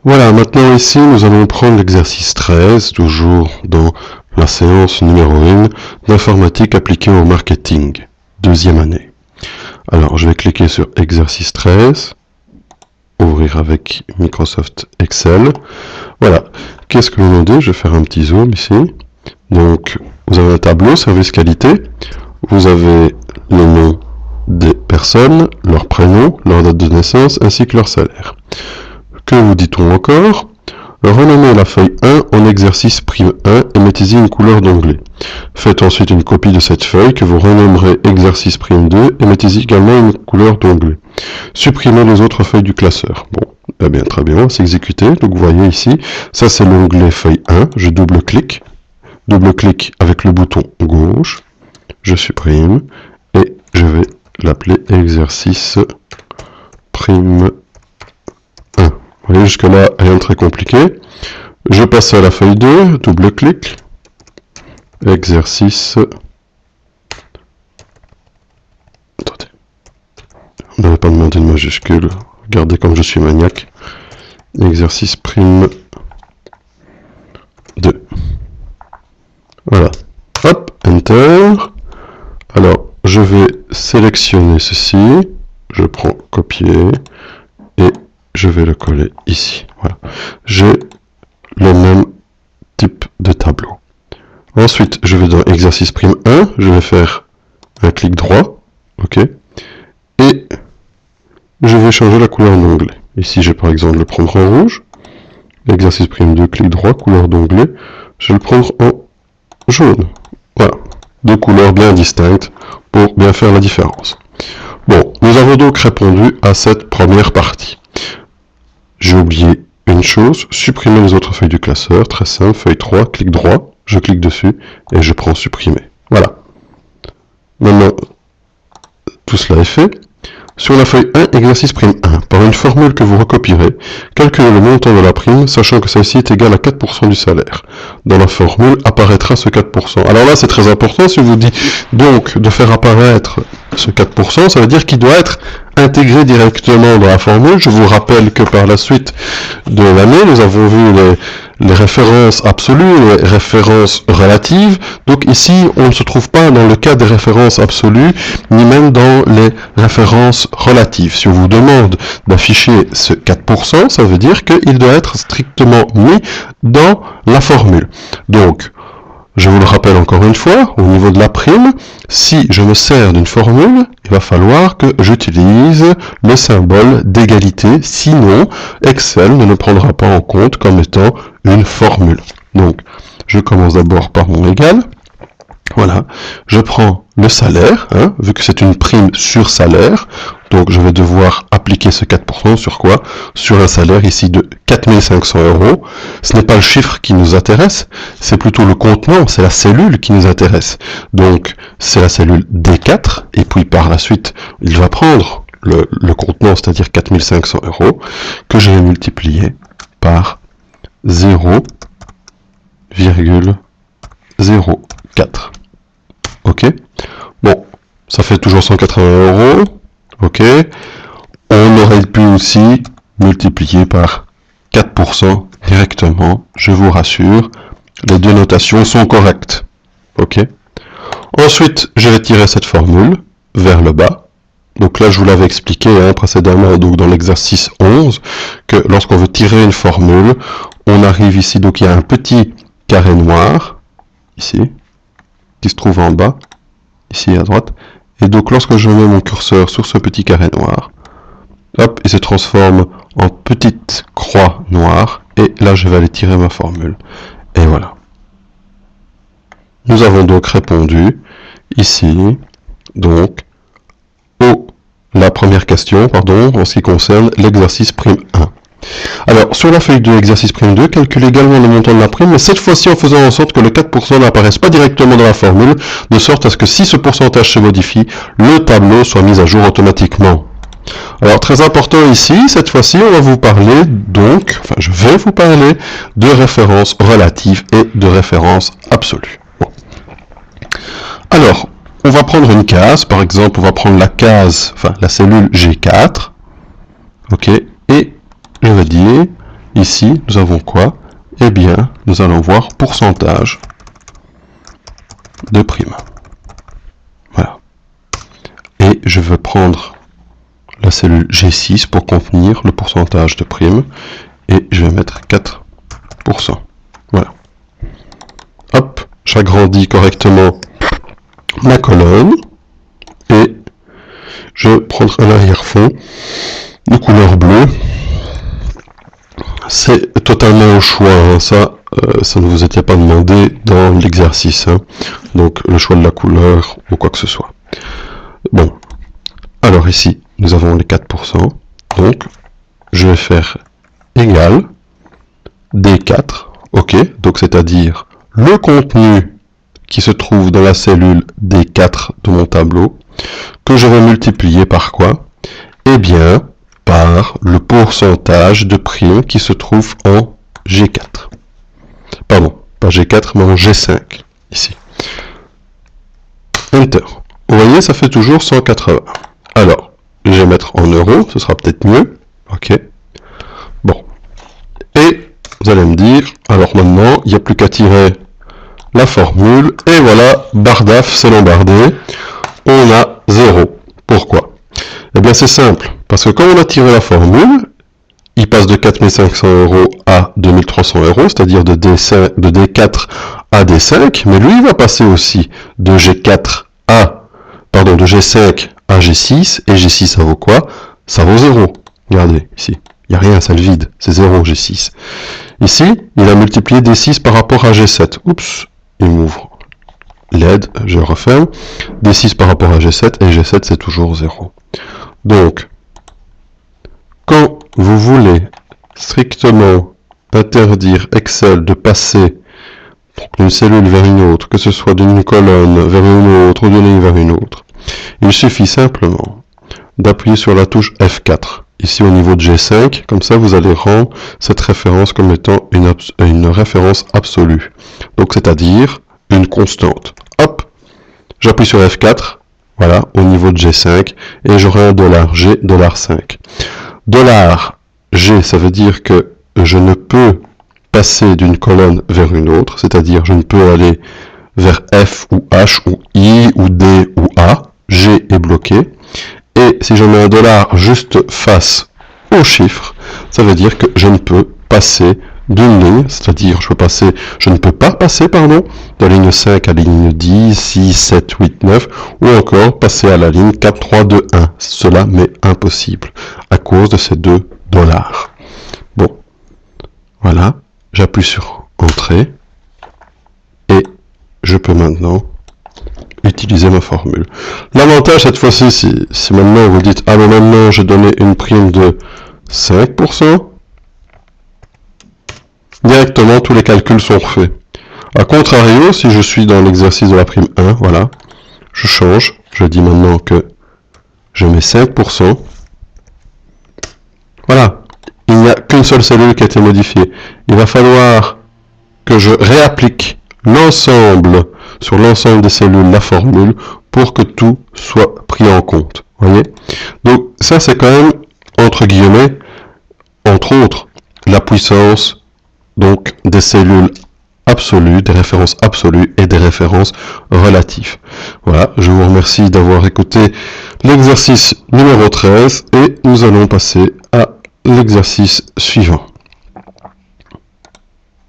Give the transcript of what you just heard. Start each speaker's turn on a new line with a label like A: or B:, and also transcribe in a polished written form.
A: Voilà, maintenant ici, nous allons prendre l'exercice 13, toujours dans la séance numéro 1 d'informatique appliquée au marketing, deuxième année. Alors, je vais cliquer sur exercice 13, ouvrir avec Microsoft Excel. Voilà, qu'est-ce que l'on dit? Je vais faire un petit zoom ici. Donc, vous avez un tableau, service qualité, vous avez le nom des personnes, leur prénom, leur date de naissance, ainsi que leur salaire. Que vous dit-on encore? Renommez la feuille 1 en exercice prime 1 et mettez-y une couleur d'onglet. Faites ensuite une copie de cette feuille que vous renommerez exercice prime 2 et mettez-y également une couleur d'onglet. Supprimez les autres feuilles du classeur. Bon, eh bien très bien, c'est exécuté. Donc vous voyez ici, ça c'est l'onglet feuille 1, je double-clique avec le bouton gauche, je supprime et je vais l'appeler exercice prime 1. Vous voyez, jusque-là, rien de très compliqué. Je passe à la feuille 2, double-clic, exercice... Attendez, on n'avait pas demandé de majuscule, regardez comme je suis maniaque. Exercice prime 2. Voilà, hop, Enter. Alors, je vais sélectionner ceci, je prends copier, et je vais le coller ici. Voilà. J'ai le même type de tableau. Ensuite, je vais dans exercice prime 1, je vais faire un clic droit, ok, et je vais changer la couleur d'onglet. Ici, je vais par exemple le prendre en rouge, exercice prime 2, clic droit, couleur d'onglet, je vais le prendre en jaune. Voilà, deux couleurs bien distinctes pour bien faire la différence. Bon, nous avons donc répondu à cette première partie. J'ai oublié une chose, supprimer les autres feuilles du classeur, très simple, feuille 3, clic droit, je clique dessus et je prends supprimer. Voilà. Maintenant, tout cela est fait. Sur la feuille 1, exercice prime 1, par une formule que vous recopierez, calculez le montant de la prime, sachant que celle-ci est égale à 4% du salaire. Dans la formule apparaîtra ce 4%. Alors là, c'est très important, si on vous dit donc de faire apparaître ce 4%, ça veut dire qu'il doit être intégré directement dans la formule. Je vous rappelle que par la suite de l'année, nous avons vu les références absolues, les références relatives. Donc ici, on ne se trouve pas dans le cas des références absolues, ni même dans les références relatives. Si on vous demande d'afficher ce 4%, ça veut dire qu'il doit être strictement mis dans la formule. Donc, je vous le rappelle encore une fois, au niveau de la prime, si je me sers d'une formule, il va falloir que j'utilise le symbole d'égalité, sinon Excel ne le prendra pas en compte comme étant une formule. Donc, je commence d'abord par mon égal. Voilà, je prends le salaire, vu que c'est une prime sur salaire, donc je vais devoir appliquer ce 4% sur quoi? Sur un salaire ici de 4500 €. Ce n'est pas le chiffre qui nous intéresse, c'est plutôt le contenant, c'est la cellule qui nous intéresse. Donc c'est la cellule D4, et puis par la suite, il va prendre le contenant, c'est-à-dire 4500 €, que je vais multiplier par 0,04. Ok, bon, ça fait toujours 180 €. Ok, on aurait pu aussi multiplier par 4% directement. Je vous rassure, les deux notations sont correctes. Ok. Ensuite, je vais tirer cette formule vers le bas. Donc là, je vous l'avais expliqué précédemment, donc dans l'exercice 11, que lorsqu'on veut tirer une formule, on arrive ici, donc il y a un petit carré noir, ici, qui se trouve en bas, ici à droite, et donc lorsque je mets mon curseur sur ce petit carré noir, hop, il se transforme en petite croix noire, et là je vais aller tirer ma formule, et voilà. Nous avons donc répondu ici, donc, la première question, en ce qui concerne l'exercice prime 1. Alors, sur la feuille de l'exercice prime 2, calculez également le montant de la prime, mais cette fois-ci en faisant en sorte que le 4% n'apparaisse pas directement dans la formule, de sorte à ce que si ce pourcentage se modifie, le tableau soit mis à jour automatiquement. Alors, très important ici, cette fois-ci, on va vous parler donc, je vais vous parler de références relatives et de références absolues. Bon. Alors, on va prendre une case, par exemple, on va prendre la case, la cellule G4, ok, et je vais dire, ici, nous avons quoi? Eh bien, nous allons voir pourcentage de prime. Voilà. Et je vais prendre la cellule G6 pour contenir le pourcentage de prime. Et je vais mettre 4%. Voilà. Hop, j'agrandis correctement ma colonne. Et je prendrai un arrière-fond de couleur bleue. C'est totalement au choix, hein. Ça ne vous était pas demandé dans l'exercice, hein. Donc le choix de la couleur ou quoi que ce soit. Bon, alors ici nous avons les 4%, donc je vais faire égal D4, ok, donc c'est-à-dire le contenu qui se trouve dans la cellule D4 de mon tableau, que je vais multiplier par quoi? Eh bien, par le pourcentage de prime qui se trouve en G4. Pardon, pas G4, mais en G5, ici. Enter. Vous voyez, ça fait toujours 180. Alors, je vais mettre en euros, ce sera peut-être mieux. Ok. Bon. Et vous allez me dire, alors maintenant, il n'y a plus qu'à tirer la formule, et voilà, Bardaf, c'est lombardé. On a 0. Pourquoi? Eh bien, c'est simple. Parce que quand on a tiré la formule, il passe de 4500 € à 2300 €, c'est-à-dire de D4 à D5, mais lui, il va passer aussi de G5 à G6, et G6, ça vaut quoi? Ça vaut 0. Regardez, ici. Il n'y a rien, c'est le vide. C'est 0, G6. Ici, il a multiplié D6 par rapport à G7. Oups, il m'ouvre l'aide, je referme. D6 par rapport à G7, et G7, c'est toujours 0. Donc, quand vous voulez strictement interdire Excel de passer d'une cellule vers une autre, que ce soit d'une colonne vers une autre ou d'une ligne vers une autre, il suffit simplement d'appuyer sur la touche F4, ici au niveau de G5, comme ça vous allez rendre cette référence comme étant une référence absolue. Donc c'est-à-dire une constante. Hop, j'appuie sur F4, voilà, au niveau de G5, et j'aurai un $G, $5. $G, ça veut dire que je ne peux passer d'une colonne vers une autre, c'est-à-dire je ne peux aller vers F ou H ou I ou D ou A, G est bloqué, et si je mets un $, juste face au chiffre, ça veut dire que je ne peux passer d'une ligne, c'est-à-dire je ne peux pas passer, de la ligne 5 à la ligne 10, 6, 7, 8, 9, ou encore passer à la ligne 4, 3, 2, 1. Cela m'est impossible, à cause de ces $. Bon, voilà, j'appuie sur Entrée, et je peux maintenant utiliser ma formule. L'avantage cette fois-ci, si maintenant vous dites, ah mais maintenant j'ai donné une prime de 5%, directement tous les calculs sont refaits. A contrario, si je suis dans l'exercice de la prime 1, voilà, je change, je dis maintenant que je mets 5%. Voilà, il n'y a qu'une seule cellule qui a été modifiée. Il va falloir que je réapplique l'ensemble, sur l'ensemble des cellules, la formule, pour que tout soit pris en compte. Voyez? Donc ça c'est quand même, entre guillemets, entre autres, la puissance donc des cellules absolues, des références absolues et des références relatives. Voilà, je vous remercie d'avoir écouté l'exercice numéro 13 et nous allons passer à l'exercice suivant.